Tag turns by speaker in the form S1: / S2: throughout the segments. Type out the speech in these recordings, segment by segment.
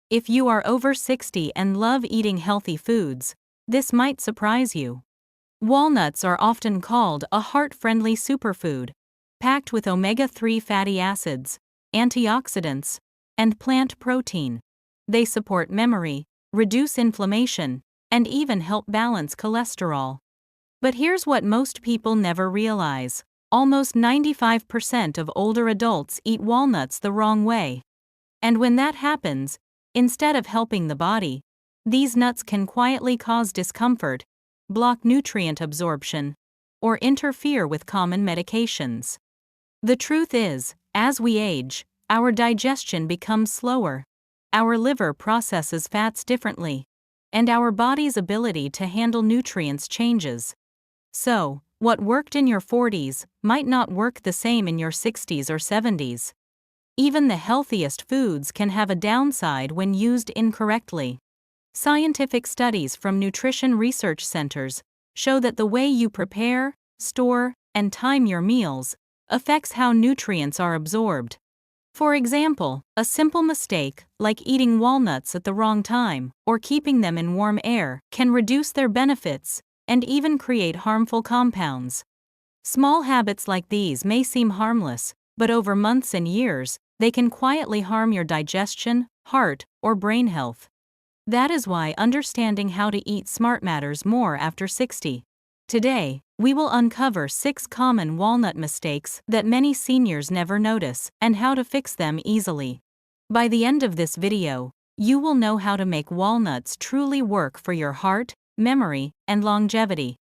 S1: If you are over 60 and love eating healthy foods, this might surprise you. Walnuts are often called a heart-friendly superfood, packed with omega-3 fatty acids, antioxidants, and plant protein. They support memory, reduce inflammation, and even help balance cholesterol. But here's what most people never realize. Almost 95% of older adults eat walnuts the wrong way. And when that happens, instead of helping the body, these nuts can quietly cause discomfort, block nutrient absorption, or interfere with common medications. The truth is, as we age, our digestion becomes slower, our liver processes fats differently, and our body's ability to handle nutrients changes. So, what worked in your 40s might not work the same in your 60s or 70s. Even the healthiest foods can have a downside when used incorrectly. Scientific studies from nutrition research centers show that the way you prepare, store, and time your meals affects how nutrients are absorbed. For example, a simple mistake, like eating walnuts at the wrong time or keeping them in warm air, can reduce their benefits and even create harmful compounds. Small habits like these may seem harmless, but over months and years, they can quietly harm your digestion, heart, or brain health. That is why understanding how to eat smart matters more after 60. Today, we will uncover 6 common walnut mistakes that many seniors never notice and how to fix them easily. By the end of this video, you will know how to make walnuts truly work for your heart, memory, and longevity.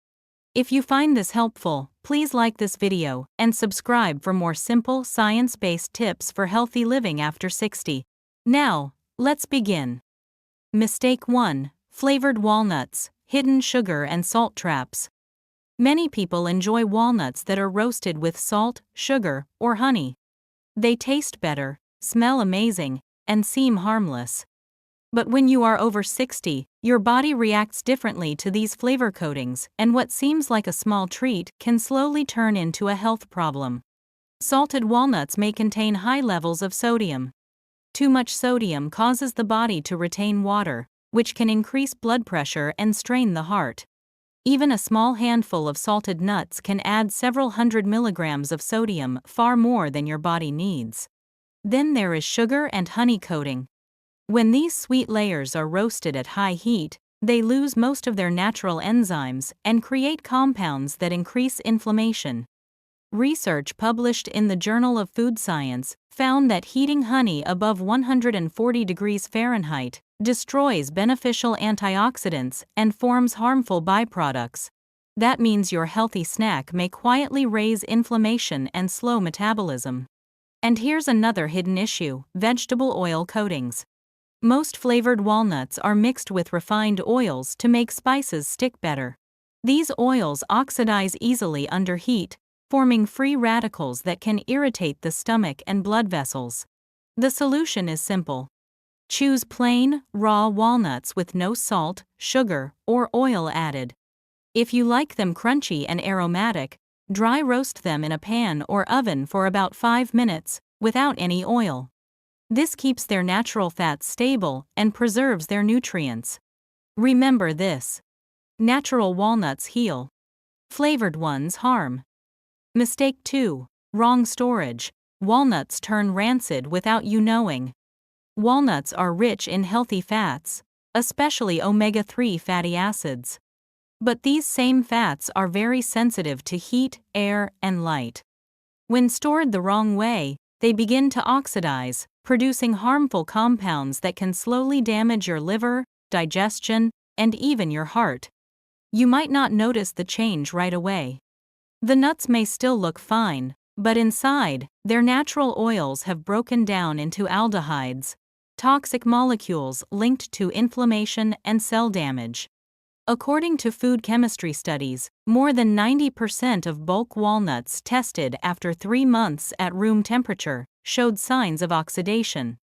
S1: If you find this helpful, please like this video and subscribe for more simple, science-based tips for healthy living after 60. Now, let's begin. Mistake 1. Flavored walnuts, hidden sugar and salt traps. Many people enjoy walnuts that are roasted with salt, sugar, or honey. They taste better, smell amazing, and seem harmless. But when you are over 60, your body reacts differently to these flavor coatings, and what seems like a small treat can slowly turn into a health problem. Salted walnuts may contain high levels of sodium. Too much sodium causes the body to retain water, which can increase blood pressure and strain the heart. Even a small handful of salted nuts can add several hundred milligrams of sodium, far more than your body needs. Then there is sugar and honey coating. When these sweet layers are roasted at high heat, they lose most of their natural enzymes and create compounds that increase inflammation. Research published in the Journal of Food Science found that heating honey above 140 degrees Fahrenheit destroys beneficial antioxidants and forms harmful byproducts. That means your healthy snack may quietly raise inflammation and slow metabolism. And here's another hidden issue: vegetable oil coatings. Most flavored walnuts are mixed with refined oils to make spices stick better. These oils oxidize easily under heat, forming free radicals that can irritate the stomach and blood vessels. The solution is simple. Choose plain, raw walnuts with no salt, sugar, or oil added. If you like them crunchy and aromatic, dry roast them in a pan or oven for about 5 minutes, without any oil. This keeps their natural fats stable and preserves their nutrients. Remember this: natural walnuts heal, flavored ones harm. Mistake 2. Wrong storage. Walnuts turn rancid without you knowing. Walnuts are rich in healthy fats, especially omega-3 fatty acids. But these same fats are very sensitive to heat, air, and light. When stored the wrong way, they begin to oxidize, producing harmful compounds that can slowly damage your liver, digestion, and even your heart. You might not notice the change right away. The nuts may still look fine, but inside, their natural oils have broken down into aldehydes, toxic molecules linked to inflammation and cell damage. According to food chemistry studies, more than 90% of bulk walnuts tested after 3 months at room temperature showed signs of oxidation.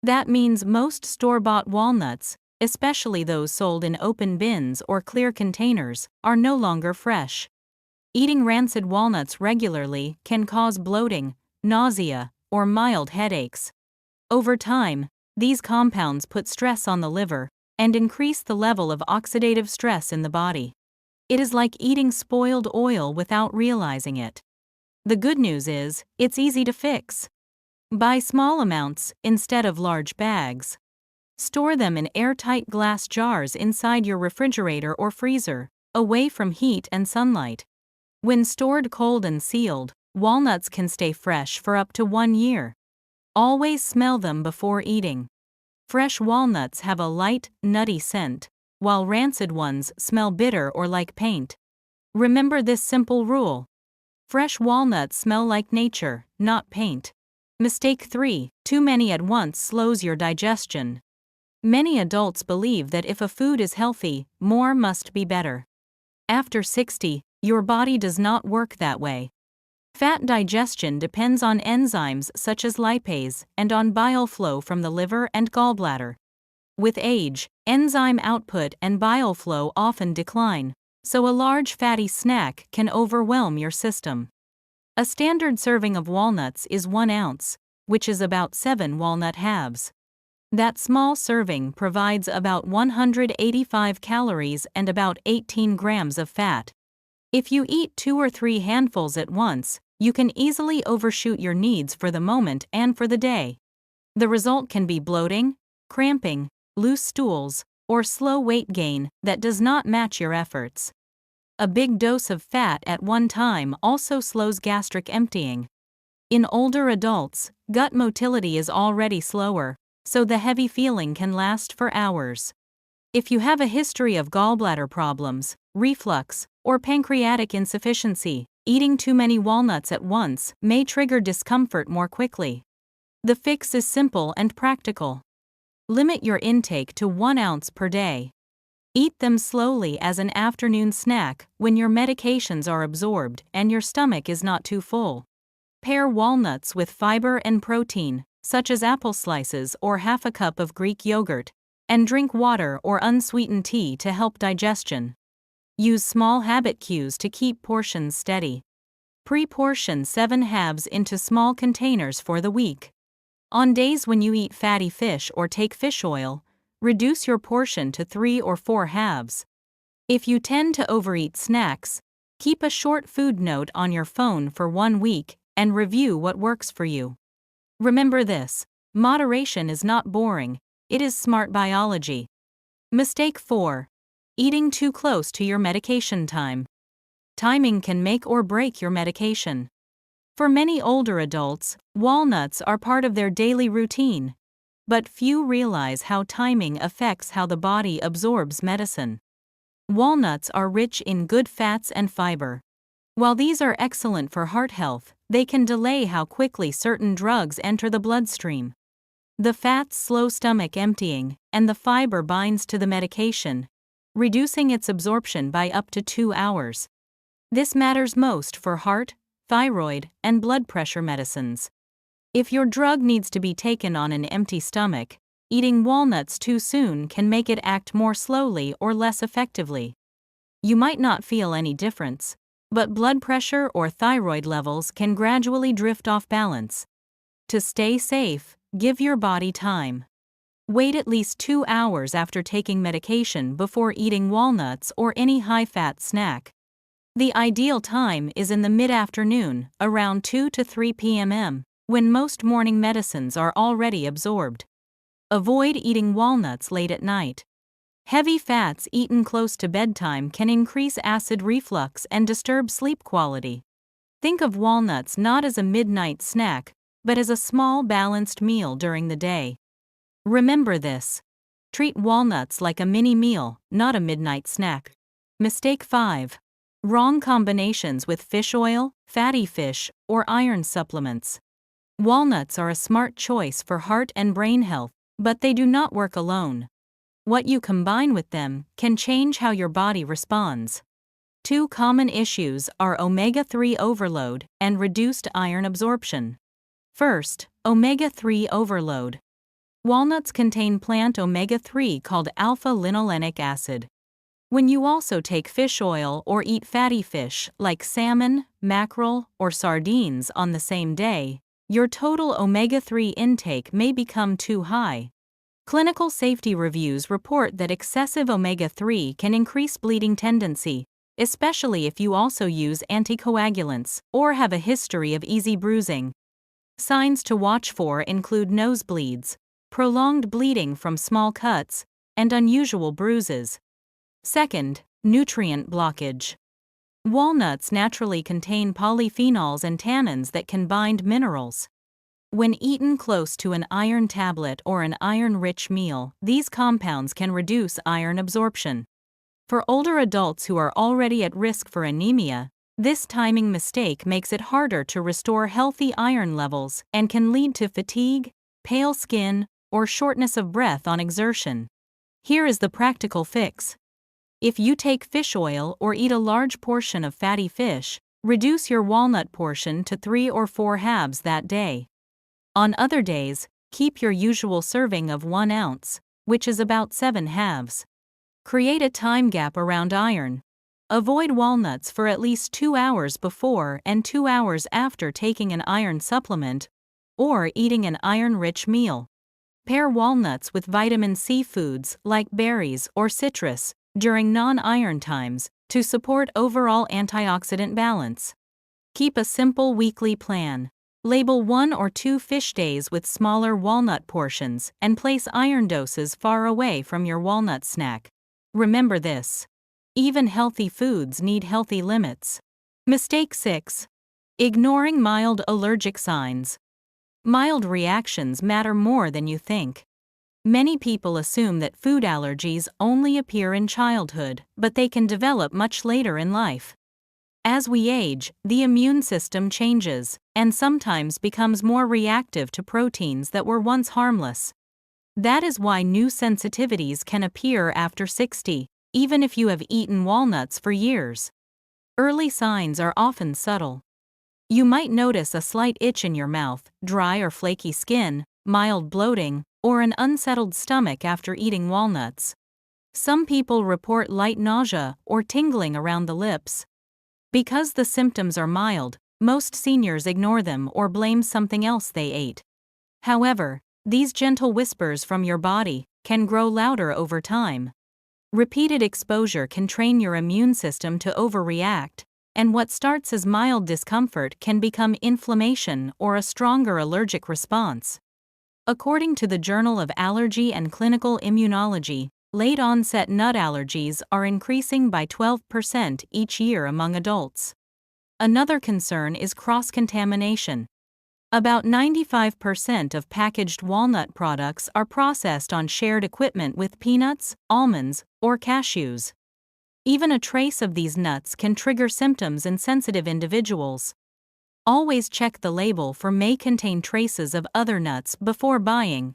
S1: That means most store-bought walnuts, especially those sold in open bins or clear containers, are no longer fresh. Eating rancid walnuts regularly can cause bloating, nausea, or mild headaches. Over time, These compounds put stress on the liver and increase the level of oxidative stress in the body. It is like eating spoiled oil without realizing it. The good news is, it's easy to fix. Buy small amounts instead of large bags. Store them in airtight glass jars inside your refrigerator or freezer, away from heat and sunlight. When stored cold and sealed, walnuts can stay fresh for up to 1 year. Always smell them before eating. Fresh walnuts have a light, nutty scent, while rancid ones smell bitter or like paint. Remember this simple rule. Fresh walnuts smell like nature, not paint. Mistake 3. Too many at once slows your digestion. Many adults believe that if a food is healthy, more must be better. After 60, your body does not work that way. Fat digestion depends on enzymes such as lipase and on bile flow from the liver and gallbladder. With age, enzyme output and bile flow often decline, so a large fatty snack can overwhelm your system. A standard serving of walnuts is 1 ounce, which is about 7 walnut halves. That small serving provides about 185 calories and about 18 grams of fat. If you eat 2 or 3 handfuls at once, you can easily overshoot your needs for the moment and for the day. The result can be bloating, cramping, loose stools, or slow weight gain that does not match your efforts. A big dose of fat at one time also slows gastric emptying. In older adults, gut motility is already slower, so the heavy feeling can last for hours. If you have a history of gallbladder problems, reflux, or pancreatic insufficiency, eating too many walnuts at once may trigger discomfort more quickly. The fix is simple and practical. Limit your intake to 1 ounce per day. Eat them slowly as an afternoon snack when your medications are absorbed and your stomach is not too full. Pair walnuts with fiber and protein, such as apple slices or half a cup of Greek yogurt, and drink water or unsweetened tea to help digestion. Use small habit cues to keep portions steady. Pre-portion 7 halves into small containers for the week. On days when you eat fatty fish or take fish oil, reduce your portion to 3 or 4 halves. If you tend to overeat snacks, keep a short food note on your phone for 1 week and review what works for you. Remember this: moderation is not boring, it is smart biology. Mistake 4. Eating too close to your medication time. Timing can make or break your medication. For many older adults, walnuts are part of their daily routine, but few realize how timing affects how the body absorbs medicine. Walnuts are rich in good fats and fiber. While these are excellent for heart health, they can delay how quickly certain drugs enter the bloodstream. The fats slow stomach emptying, and the fiber binds to the medication, reducing its absorption by up to 2 hours. This matters most for heart, thyroid, and blood pressure medicines. If your drug needs to be taken on an empty stomach, eating walnuts too soon can make it act more slowly or less effectively. You might not feel any difference, but blood pressure or thyroid levels can gradually drift off balance. To stay safe, give your body time. Wait at least 2 hours after taking medication before eating walnuts or any high-fat snack. The ideal time is in the mid-afternoon, around 2 to 3 p.m., when most morning medicines are already absorbed. Avoid eating walnuts late at night. Heavy fats eaten close to bedtime can increase acid reflux and disturb sleep quality. Think of walnuts not as a midnight snack, but as a small balanced meal during the day. Remember this. Treat walnuts like a mini meal, not a midnight snack. Mistake 5. Wrong combinations with fish oil, fatty fish, or iron supplements. Walnuts are a smart choice for heart and brain health, but they do not work alone. What you combine with them can change how your body responds. 2 common issues are omega-3 overload and reduced iron absorption. First, omega-3 overload. Walnuts contain plant omega-3 called alpha-linolenic acid. When you also take fish oil or eat fatty fish like salmon, mackerel, or sardines on the same day, your total omega-3 intake may become too high. Clinical safety reviews report that excessive omega-3 can increase bleeding tendency, especially if you also use anticoagulants or have a history of easy bruising. Signs to watch for include nosebleeds, prolonged bleeding from small cuts, and unusual bruises. Second, nutrient blockage. Walnuts naturally contain polyphenols and tannins that can bind minerals. When eaten close to an iron tablet or an iron-rich meal, these compounds can reduce iron absorption. For older adults who are already at risk for anemia, this timing mistake makes it harder to restore healthy iron levels and can lead to fatigue, pale skin, or shortness of breath on exertion. Here is the practical fix. If you take fish oil or eat a large portion of fatty fish, reduce your walnut portion to 3 or 4 halves that day. On other days, keep your usual serving of 1 ounce, which is about 7 halves. Create a time gap around iron. Avoid walnuts for at least 2 hours before and 2 hours after taking an iron supplement or eating an iron-rich meal. Pair walnuts with vitamin C foods like berries or citrus during non-iron times to support overall antioxidant balance. Keep a simple weekly plan. Label 1 or 2 fish days with smaller walnut portions and place iron doses far away from your walnut snack. Remember this. Even healthy foods need healthy limits. Mistake 6. Ignoring mild allergic signs. Mild reactions matter more than you think. Many people assume that food allergies only appear in childhood, but they can develop much later in life. As we age, the immune system changes and sometimes becomes more reactive to proteins that were once harmless. That is why new sensitivities can appear after 60, even if you have eaten walnuts for years. Early signs are often subtle. You might notice a slight itch in your mouth, dry or flaky skin, mild bloating, or an unsettled stomach after eating walnuts. Some people report light nausea or tingling around the lips. Because the symptoms are mild, most seniors ignore them or blame something else they ate. However, these gentle whispers from your body can grow louder over time. Repeated exposure can train your immune system to overreact, and what starts as mild discomfort can become inflammation or a stronger allergic response. According to the Journal of Allergy and Clinical Immunology, late-onset nut allergies are increasing by 12% each year among adults. Another concern is cross-contamination. About 95% of packaged walnut products are processed on shared equipment with peanuts, almonds, or cashews. Even a trace of these nuts can trigger symptoms in sensitive individuals. Always check the label for may contain traces of other nuts before buying.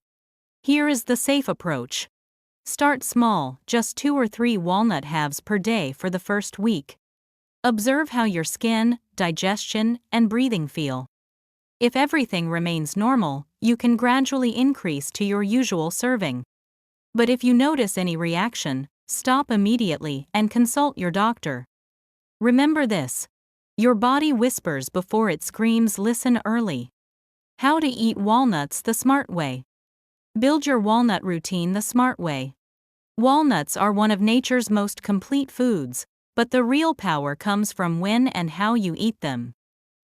S1: Here is the safe approach. Start small, just 2 or 3 walnut halves per day for the first week. Observe how your skin, digestion, and breathing feel. If everything remains normal, you can gradually increase to your usual serving. But if you notice any reaction, stop immediately and consult your doctor. Remember this. Your body whispers before it screams. Listen early. How to eat walnuts the smart way. Build your walnut routine the smart way. Walnuts are one of nature's most complete foods, but the real power comes from when and how you eat them.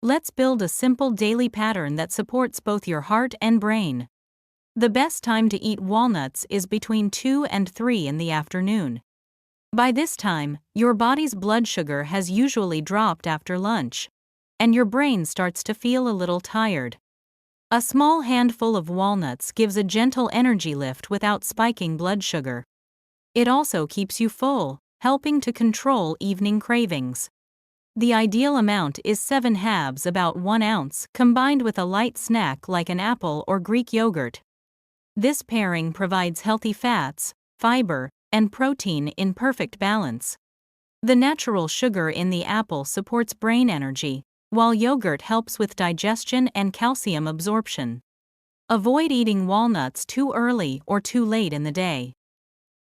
S1: Let's build a simple daily pattern that supports both your heart and brain. The best time to eat walnuts is between 2 and 3 in the afternoon. By this time, your body's blood sugar has usually dropped after lunch, and your brain starts to feel a little tired. A small handful of walnuts gives a gentle energy lift without spiking blood sugar. It also keeps you full, helping to control evening cravings. The ideal amount is 7 halves, about 1 ounce, combined with a light snack like an apple or Greek yogurt. This pairing provides healthy fats, fiber, and protein in perfect balance. The natural sugar in the apple supports brain energy, while yogurt helps with digestion and calcium absorption. Avoid eating walnuts too early or too late in the day.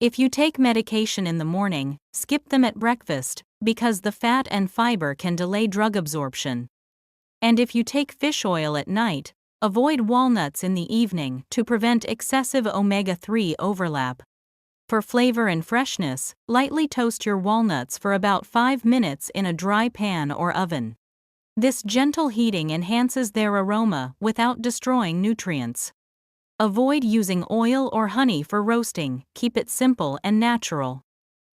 S1: If you take medication in the morning, skip them at breakfast, because the fat and fiber can delay drug absorption. And if you take fish oil at night, Avoid walnuts in the evening to prevent excessive omega-3 overlap. For flavor and freshness, lightly toast your walnuts for about 5 minutes in a dry pan or oven. This gentle heating enhances their aroma without destroying nutrients. Avoid using oil or honey for roasting, keep it simple and natural.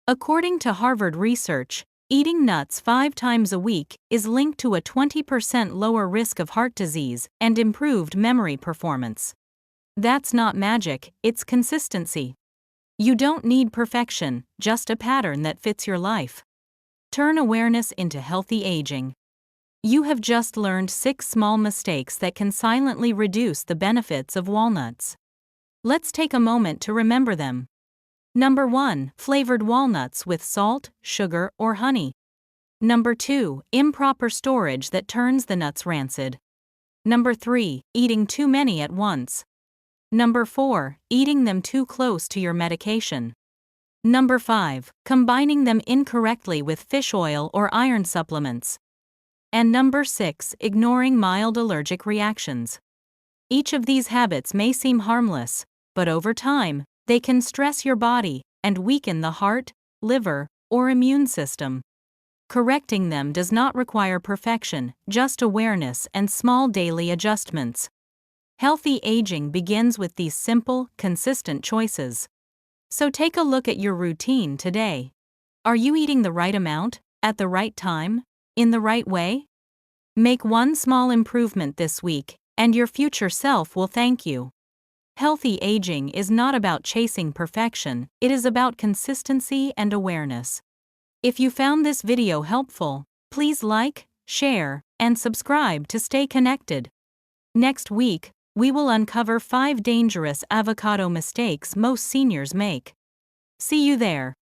S1: According to Harvard research, eating nuts 5 times a week is linked to a 20% lower risk of heart disease and improved memory performance. That's not magic, it's consistency. You don't need perfection, just a pattern that fits your life. Turn awareness into healthy aging. You have just learned 6 small mistakes that can silently reduce the benefits of walnuts. Let's take a moment to remember them. Number 1. Flavored walnuts with salt, sugar, or honey. Number 2. Improper storage that turns the nuts rancid. Number 3. Eating too many at once. Number 4. Eating them too close to your medication. Number 5. Combining them incorrectly with fish oil or iron supplements. And number 6. Ignoring mild allergic reactions. Each of these habits may seem harmless, but over time, they can stress your body and weaken the heart, liver, or immune system. Correcting them does not require perfection, just awareness and small daily adjustments. Healthy aging begins with these simple, consistent choices. So take a look at your routine today. Are you eating the right amount, at the right time, in the right way? Make one small improvement this week, and your future self will thank you. Healthy aging is not about chasing perfection, it is about consistency and awareness. If you found this video helpful, please like, share, and subscribe to stay connected. Next week, we will uncover 5 dangerous avocado mistakes most seniors make. See you there.